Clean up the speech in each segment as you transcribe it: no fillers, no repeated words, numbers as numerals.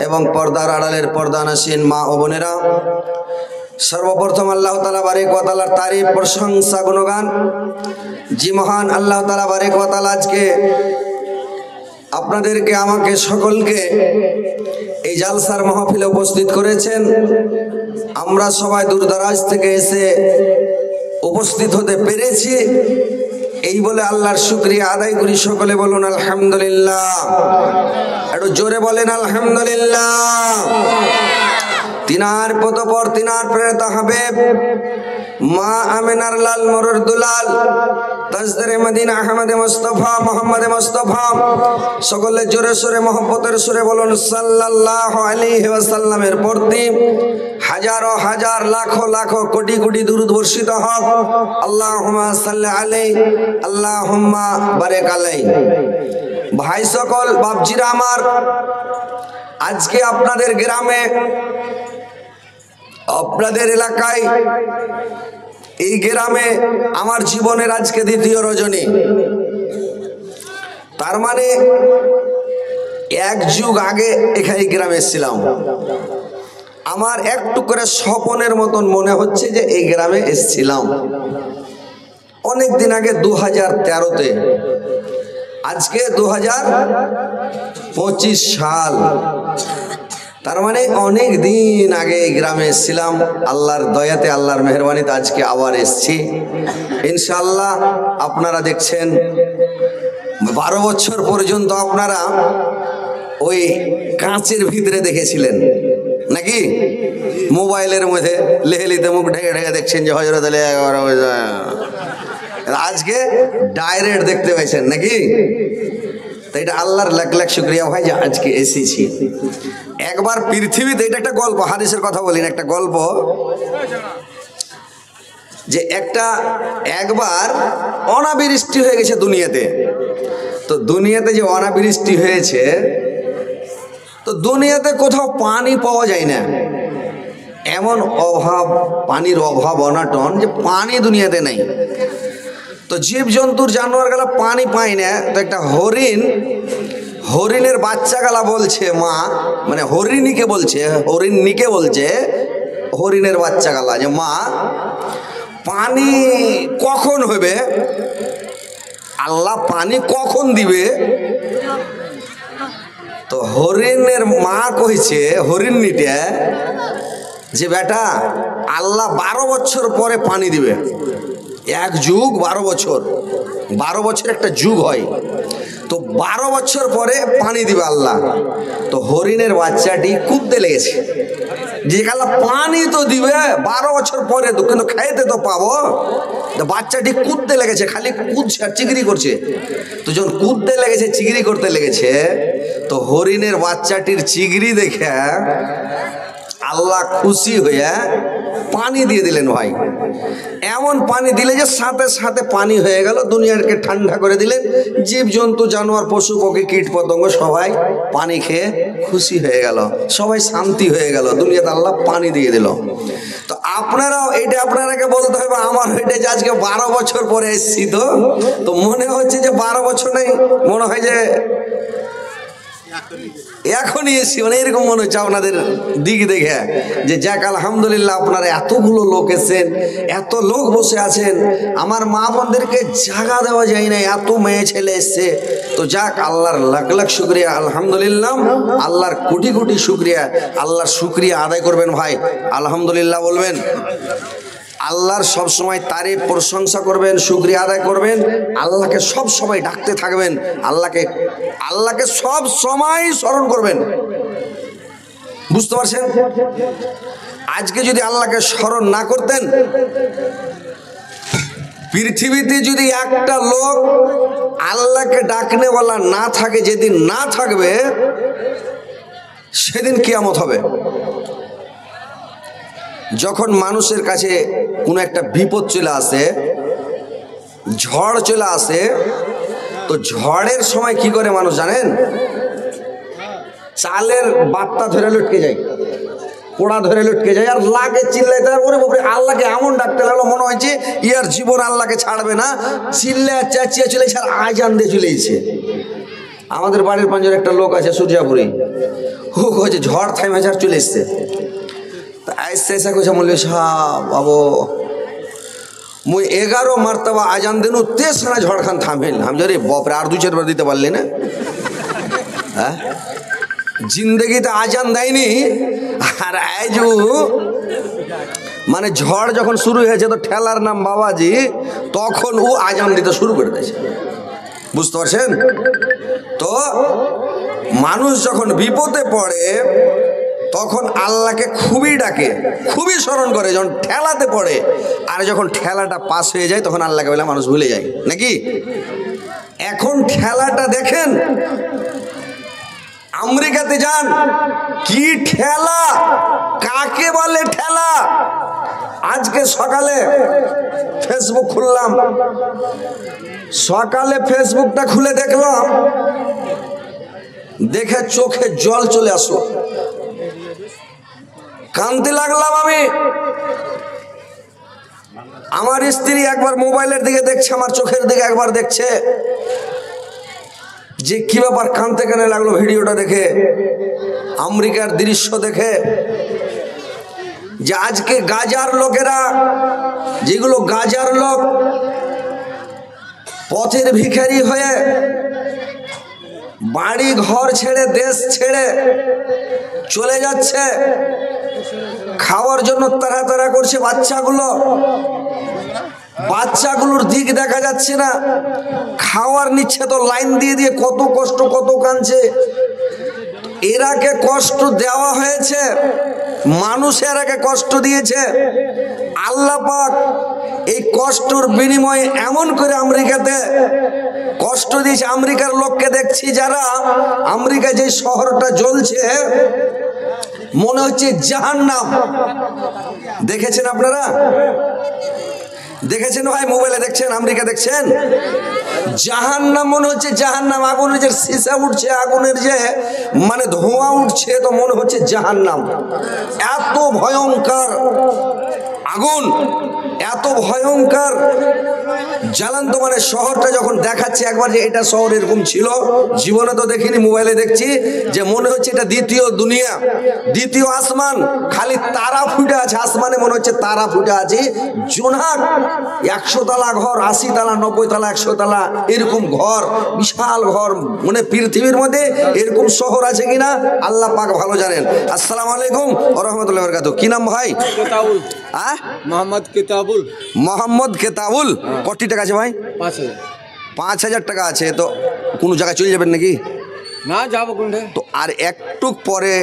এবং পর্দার আড়ালের পর্দানাসীন মা ও বোনেরা, সর্বপ্রথম আল্লাহ তাআলা বারেক ওয়া তাআলার তারিফ প্রশংসা গুণগান। জি মহান আল্লাহ তাআলা বারেক ওয়া তাআলা আজকে আপনাদেরকে আমাকে সকলকে এই জালসার মাহফিলে উপস্থিত করেছেন। আমরা সবাই দূরদরাজ থেকে এসে উপস্থিত হতে পেরেছি, এই বলে আল্লাহর শুকরিয়া আদায় করি। সকলে বলুন আলহামদুলিল্লাহ। একটু জোরে বলেন আলহামদুলিল্লাহ। তিনার পতপর তিনার প্রেরিত হাবিব মা আমিনার লাল মরুর দুলাল তাজদারে মদিনা আহমদ মুস্তাফা মোহাম্মদ মুস্তাফা, সকলে জোরে সোরে মহব্বতের সুরে বলুন সাল্লাল্লাহু আলাইহি ওয়াসাল্লামের প্রতি হাজারো হাজার লাখো লাখো কোটি কোটি দুরূদ বর্ষিত হোক। আল্লাহুম্মা সাল্লি আলাইহি আল্লাহুম্মা বারিক আলাইহি। ভাই সকল, বাপজিরা আমার, আজকে আপনাদের গ্রামে, আপনাদের এলাকায়, এই গ্রামে আমার জীবনের আজকে দ্বিতীয় রজনী। তার মানে এক যুগ আগে এখানে গ্রামে এসেছিলাম। আমার একটু করে স্বপনের মতন মনে হচ্ছে যে এই গ্রামে এসেছিলাম অনেক দিন আগে, 2013-তে। আজকে 2025 সাল, তার মানে অনেক দিন আগে এই গ্রামে এসেছিলাম। আল্লাহর দয়াতে, আল্লাহর মেহরবানিতে আজকে আবার এসেছি ইনশাআল্লাহ। আপনারা দেখছেন 12 বছর পর্যন্ত আপনারা ওই কাঁচের ভিতরে দেখেছিলেন নাকি, মোবাইলের মধ্যে লেহেলিতে মুখ ঢেকে ঢেকে দেখছেন যে হযরত আলী আজকে ডাইরেক্ট দেখতে পাইছেন নাকি। তো এটা আল্লাহর লাখ লাখ শুকরিয়া ভাই যে আজকে এসেছি। একবার পৃথিবীতে, এটা একটা গল্প, হাদিসের কথা বলিন, একটা গল্প যে একবার অনাবৃষ্টি হয়ে গেছে দুনিয়াতে। তো দুনিয়াতে যে অনাবৃষ্টি হয়েছে, তো দুনিয়াতে কোথাও পানি পাওয়া যায় না, এমন অভাব, পানির অভাব অনাটন যে পানি দুনিয়াতে নেই। তো জীব জন্তুর জানোয়ার গেলা পানি পায় না। তো একটা হরিণের বাচ্চা গালা বলছে, মা মানে হরিণীকে বলছে, হরিণের বাচ্চা গালা যে মা পানি কখন হবে, আল্লাহ পানি কখন দিবে। তো হরিণের মা কইছে হরিণীটা যে বেটা আল্লাহ 12 বছর পরে পানি দিবে। এক যুগ 12 বছর, 12 বছর একটা যুগ হয়। তো 12 বছর পরে পানি দিবে আল্লাহ। তো হরিণের বাচ্চাটি কুদতে লেগেছে যে আল্লাহ পানি তো দিবে 12 বছর পরে, তো কিন্তু খাইতে তো পাবো। তো বাচ্চাটি কুদতে লেগেছে, খালি কুদছে আর চিগরি করছে। তো যখন কুদতে লেগেছে, চিগরি করতে লেগেছে, তো হরিণের বাচ্চাটির চিগরি দেখে আল্লাহ খুশি হয়ে পানি দিয়ে দিলেন ভাই। এমন পানি দিলে যে সাথে সাথে পানি হয়ে গেল, দুনিয়াকে ঠান্ডা করে দিলেন। জীব জন্তু জানোয়ার পশু পক্ষী কীট পতঙ্গ সবাই পানি খেয়ে খুশি হয়ে গেল, সবাই শান্তি হয়ে গেল, দুনিয়াতে আল্লাহ পানি দিয়ে দিল। তো আপনারাও এটা আপনারাকে বলতে হবে, আমার এটা যে আজকে 12 বছর পরে এসেছি। তো মনে হচ্ছে যে 12 বছর নেই, মনে হয় যে এখনই এসছি, মানে এরকম মনে হচ্ছে আপনাদের দিক দেখে যে যাক আলহামদুলিল্লাহ আপনারা এতগুলো লোক এসেছেন, এত লোক বসে আছেন। আমার মা বোনদেরকে জায়গা দেওয়া যায় না, এত মেয়ে ছেলে এসছে। তো যাক আল্লাহর লাখ লাখ শুকরিয়া, আলহামদুলিল্লাহ, আল্লাহর কোটি কোটি শুকরিয়া। আল্লাহর শুকরিয়া আদায় করবেন ভাই, আলহামদুলিল্লাহ বলবেন। আল্লাহর সব সময় তারিফ প্রশংসা করবেন, শুকরিয়া আদায় করবেন, আল্লাহকে সব সময় ডাকতে থাকবেন, আল্লাহকে সব সময় স্মরণ করবেন। বুঝতে পারছেন? আজকে যদি আল্লাহকে স্মরণ না করতেন, পৃথিবীতে যদি একটা লোক আল্লাহকে ডাকনেওয়ালা না থাকে, যেদিন না থাকবে সেদিন কিয়ামত হবে। যখন মানুষের কাছে কোনো একটা বিপদ চলে আসে, ঝড় চলে আসে, তো ঝড়ের সময় কি করে মানুষ জানেন? চালের বাট্টা ধরে লটকে যায়, পোড়া ধরে লটকে যায়, আর লাগে চিল্লাইতে, ওরে বাপরে আল্লাহকে এমন ডাকতে লাগলো মনে হয়েছে ইয়ার জীবন আল্লাহকে ছাড়বে না, চিল্লা চেঁচিয়ে চলেছে আর আজান দিয়ে চলেছে। আমাদের বাড়ির পাঁচজন একটা লোক আছে সূর্যাপুরে, ও কইছে ঝড় থাইমা ঝড় চলে এসছে। তা আইসে এসে কইছে মল্লি সাহেব বাবু মুই 11 মার্তবা আজান দেনু তেসরা ঝড় খান থামিল। আমি রে বাপরে আর 2-4 বার দিতে পারলি না? হ্যাঁ জিন্দগিতে আজান দেয়নি আর আজু মানে ঝড় যখন শুরু হয়েছে তো ঠেলার নাম বাবাজি, তখন ও আজান দিতে শুরু করে দিয়েছে। বুঝতে পারছেন তো? মানুষ যখন বিপদে পড়ে তখন আল্লাহকে খুবই ডাকে, খুবই স্মরণ করে। যখন ঠেলাতে পড়ে আর যখন ঠেলাটা পাস হয়ে যায় তখন আল্লাহকে বলে মানুষ ভুলে যায় নাকি? এখন ঠেলাটা দেখেন, আমেরিকাতে যান কি ঠেলা, কাকে বলে ঠেলা। আজকে সকালে ফেসবুক খুললাম, সকালে ফেসবুকটা খুলে দেখলাম, দেখে চোখে জল চলে আসলো, কাঁদতে লাগলাম আমি। আমার স্ত্রী একবার মোবাইলের দিকে দেখছে, আমার চোখের দিকে একবার দেখছে, যে কি ব্যাপার কাঁদতে কেন লাগলো ভিডিওটা দেখে, আমেরিকার দৃশ্য দেখে। যে আজকে গাজার লোকেরা, যেগুলো গাজার লোক পথের ভিখারি হয়ে বাড়ি ঘর ছেড়ে দেশ ছেড়ে চলে যাচ্ছে, খাওয়ার জন্য তারা তারা করছে, বাচ্চাগুলোর দিক দেখা যাচ্ছে না, খাওয়ার নিচ্ছে তো লাইন দিয়ে দিয়ে কত কষ্ট, কত কাঁদছে। এরাকে কষ্ট দেওয়া হয়েছে, মানুষ এরাকে কষ্ট দিয়েছে। আল্লাহ পাক এই কষ্টর বিনিময়ে এমন করে আমেরিকাতে কষ্ট দিয়েছে। আমেরিকার লোককে দেখছি যারা, আমেরিকা যে শহরটা জ্বলছে মনে হচ্ছে জাহান্নাম। দেখেছেন আপনারা? দেখেছেন ভাই? মোবাইলে দেখছেন, আমেরিকা দেখছেন? জাহান্নাম মনে হচ্ছে জাহান্নাম। আগুনের যে শিশা উঠছে, আগুনের যে মানে ধোঁয়া উঠছে, তো মনে হচ্ছে জাহান্নাম। এত ভয়ঙ্কর আগুন, এত ভয়ঙ্কর জ্বালান্ত। মানে শহরটা যখন দেখাচ্ছে একবার যে এটা শহর এরকম ছিল, জীবনে তো দেখিনি, মোবাইলে দেখছি, যে মনে হচ্ছে এটা দ্বিতীয় দুনিয়া, দ্বিতীয় আসমান। খালি তারা ফুটে আছে আসমানে, মনে হচ্ছে তারা ফুটে আছে। জোনাক 100 তলা ঘর, 80 তলা, 90 তলা, 100 তলা এরকম ঘর, বিশাল ঘর। মানে পৃথিবীর মধ্যে এরকম শহর আছে কিনা আল্লাহ পাক ভালো জানেন। আসসালামু আলাইকুম ওয়া রাহমাতুল্লাহি ওয়া বারাকাতুহু। কি নাম ভাই? কেতাবুল। মোহাম্মদ কেতাবুল। মোহাম্মদ কেতাবুল। কত টাকা আছে ভাই? 5000। 5000 টাকা আছে। তো কোনো জায়গায় চলে যাবেন নাকি? না, যাবো কোনটা। তো আর একটু পরে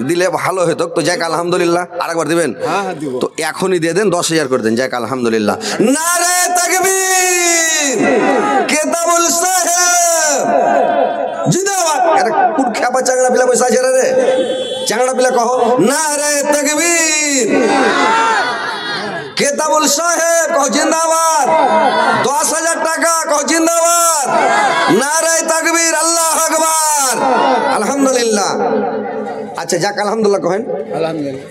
দিলে ভালো হতো। তো যাক আলহামদুলিল্লাহ। আরেকবার দিবেন? হ্যাঁ হ্যাঁ দিব। তো এখনই দিয়ে দেন, 10,000 করে দেন। যাক আলহামদুলিল্লাহ। নারে তাকবীর, কেতাবুল সাহেব জিন্দাবাদ। আরে কোন খেপা চাংড়া পিলা পয়সা আছে রে? চাংড়া পিলা কহ নারে তাকবীর। কেতাবুল সাহেব কহ জিন্দাবাদ। 10,000 টাকা কহ জিন্দাবাদ। নারে তাকবীর, আল্লাহু আকবার, আলহামদুলিল্লাহ। আচ্ছা যাক আলহামদুলিল্লাহ কহেন। আলহামদুলিল্লাহ।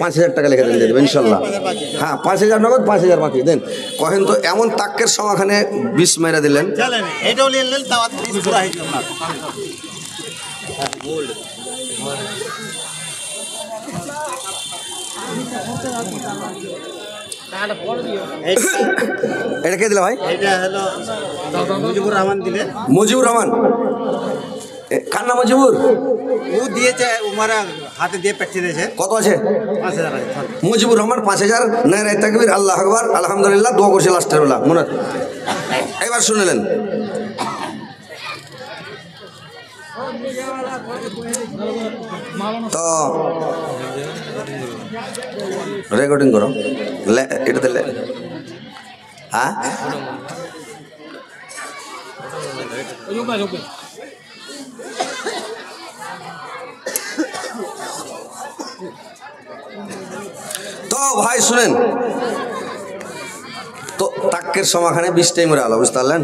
5,000 টাকা লিখে দিয়ে দেবেন ইনশাল্লাহ। হ্যাঁ 5,000 নগদ, 5,000 বাকি দেন। কহেন তো এমন তাক্কের সমাখানে 20 মেরা দিলেন। এটা কে দিলে ভাই? এটা হলো মুজিবুর রহমান দিলে। মুজিবুর রহমান, কার নাম মুজিবুর? ও দিয়েছে, উমারা হাতে দিয়ে পাঠিয়ে দিয়েছে। কত আছে? 5,000 আছে। মুজিবুর রহমান 5,000। নারে তাকবীর, আল্লাহু আকবার, আলহামদুলিল্লাহ। দোয়া করছে লাস্টের বেলা মনে। এবার শুনলেন তো রেকর্ডিং করো এটাতে। হ্যাঁ তো ভাই শুনেন তো, তাক্কের সমাখানে 20 টাইম মরে আলো, বুঝতে পারলেন?